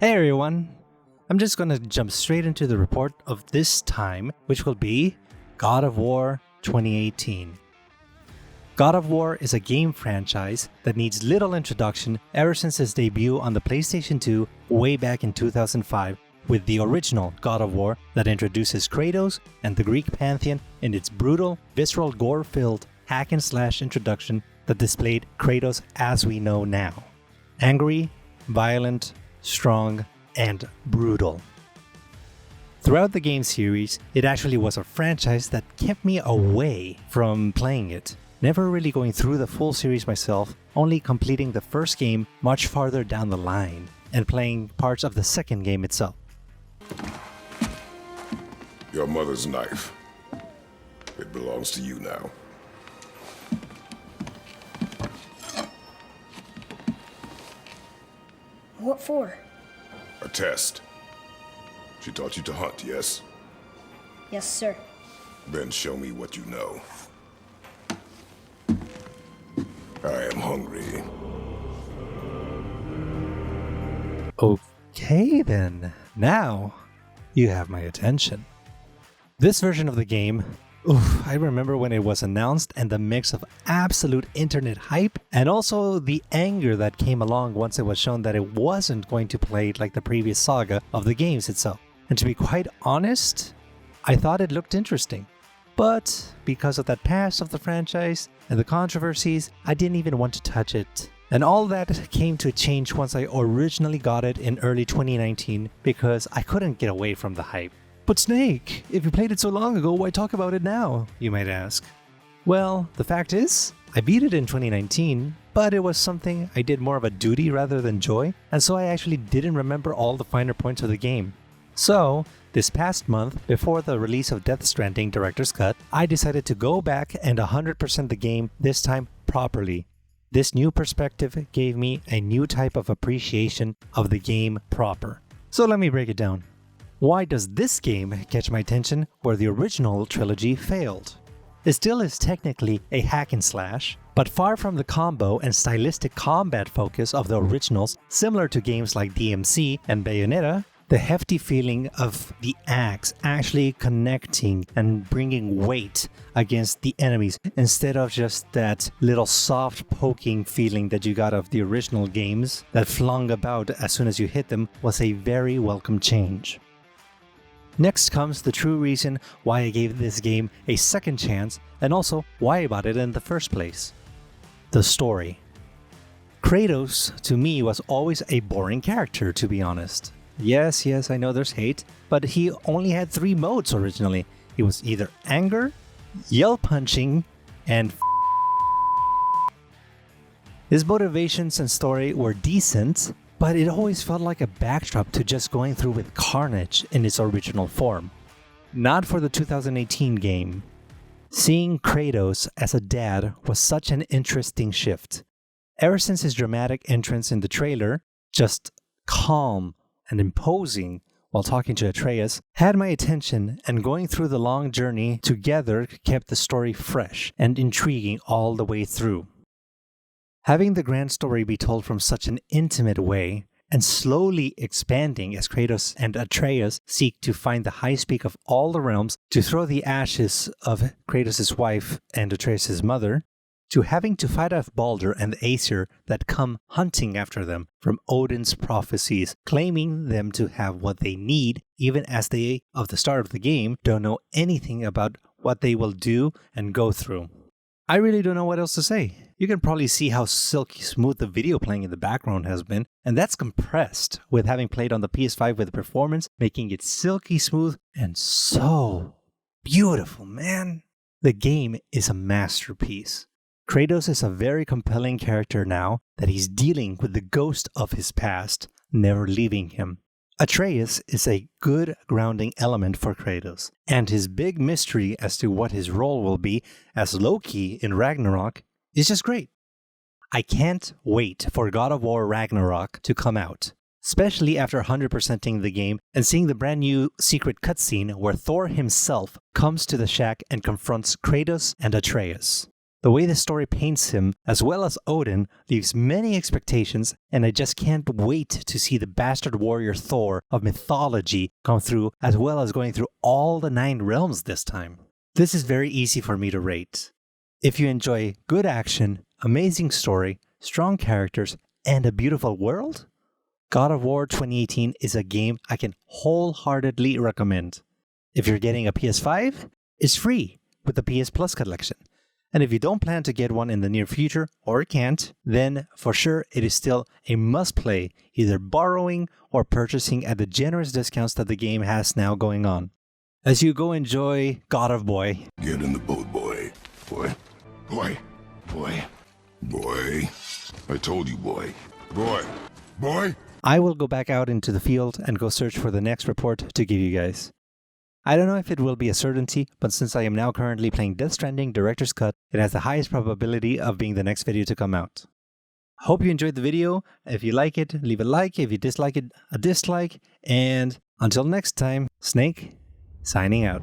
Hey everyone! I'm just gonna jump straight into the report of this time, which will be God of War 2018. God of War is a game franchise that needs little introduction ever since its debut on the PlayStation 2 way back in 2005 with the original God of War that introduces Kratos and the Greek pantheon in its brutal, visceral, gore-filled hack-and-slash introduction that displayed Kratos as we know now. Angry, violent, strong, and brutal. Throughout the game series, it actually was a franchise that kept me away from playing it, never really going through the full series myself, only completing the first game much farther down the line, and playing parts of the second game itself. Your mother's knife. It belongs to you now. What for? A test. She taught you to hunt, yes? Yes, sir. Then show me what you know. I am hungry. Okay then, now you have my attention. This version of the game, I remember when it was announced and the mix of absolute internet hype and also the anger that came along once it was shown that it wasn't going to play like the previous saga of the games itself. And to be quite honest, I thought it looked interesting. But because of that past of the franchise and the controversies, I didn't even want to touch it. And all that came to a change once I originally got it in early 2019 because I couldn't get away from the hype. But Snake, if you played it so long ago, why talk about it now, you might ask? Well, the fact is, I beat it in 2019, but it was something I did more of a duty rather than joy, and so I actually didn't remember all the finer points of the game. So, this past month, before the release of Death Stranding Director's Cut, I decided to go back and 100% the game, this time properly. This new perspective gave me a new type of appreciation of the game proper. So let me break it down. Why does this game catch my attention where the original trilogy failed? It still is technically a hack and slash, but far from the combo and stylistic combat focus of the originals, similar to games like DMC and Bayonetta, the hefty feeling of the axe actually connecting and bringing weight against the enemies instead of just that little soft poking feeling that you got of the original games that flung about as soon as you hit them was a very welcome change. Next comes the true reason why I gave this game a second chance and also why I bought it in the first place. The story. Kratos, to me, was always a boring character, to be honest. Yes, I know there's hate, but he only had 3 modes originally. He was either anger, yell punching, and His motivations and story were decent, but it always felt like a backdrop to just going through with carnage in its original form. Not for the 2018 game. Seeing Kratos as a dad was such an interesting shift. Ever since his dramatic entrance in the trailer, just calm and imposing while talking to Atreus, had my attention, and going through the long journey together kept the story fresh and intriguing all the way through. Having the grand story be told from such an intimate way, and slowly expanding as Kratos and Atreus seek to find the highest peak of all the realms to throw the ashes of Kratos' wife and Atreus' mother, to having to fight off Baldur and the Aesir that come hunting after them from Odin's prophecies, claiming them to have what they need, even as they, of the start of the game, don't know anything about what they will do and go through. I really don't know what else to say. You can probably see how silky smooth the video playing in the background has been, and that's compressed with having played on the PS5 with the performance, making it silky smooth and so beautiful, man. The game is a masterpiece. Kratos is a very compelling character now that he's dealing with the ghost of his past, never leaving him. Atreus is a good grounding element for Kratos, and his big mystery as to what his role will be as Loki in Ragnarok is just great. I can't wait for God of War Ragnarok to come out, especially after 100%ing the game and seeing the brand new secret cutscene where Thor himself comes to the shack and confronts Kratos and Atreus. The way the story paints him, as well as Odin, leaves many expectations, and I just can't wait to see the bastard warrior Thor of mythology come through, as well as going through all the 9 realms this time. This is very easy for me to rate. If you enjoy good action, amazing story, strong characters, and a beautiful world, God of War 2018 is a game I can wholeheartedly recommend. If you're getting a PS5, it's free with the PS Plus collection. And if you don't plan to get one in the near future, or can't, then for sure it is still a must-play, either borrowing or purchasing at the generous discounts that the game has now going on. As you go enjoy God of Boy. Get in the boat, boy. Boy. Boy. Boy. Boy. I told you, boy. Boy. Boy. I will go back out into the field and go search for the next report to give you guys. I don't know if it will be a certainty, but since I am now currently playing Death Stranding Director's Cut, it has the highest probability of being the next video to come out. Hope you enjoyed the video. If you like it, leave a like. If you dislike it, a dislike. And until next time, Snake, signing out.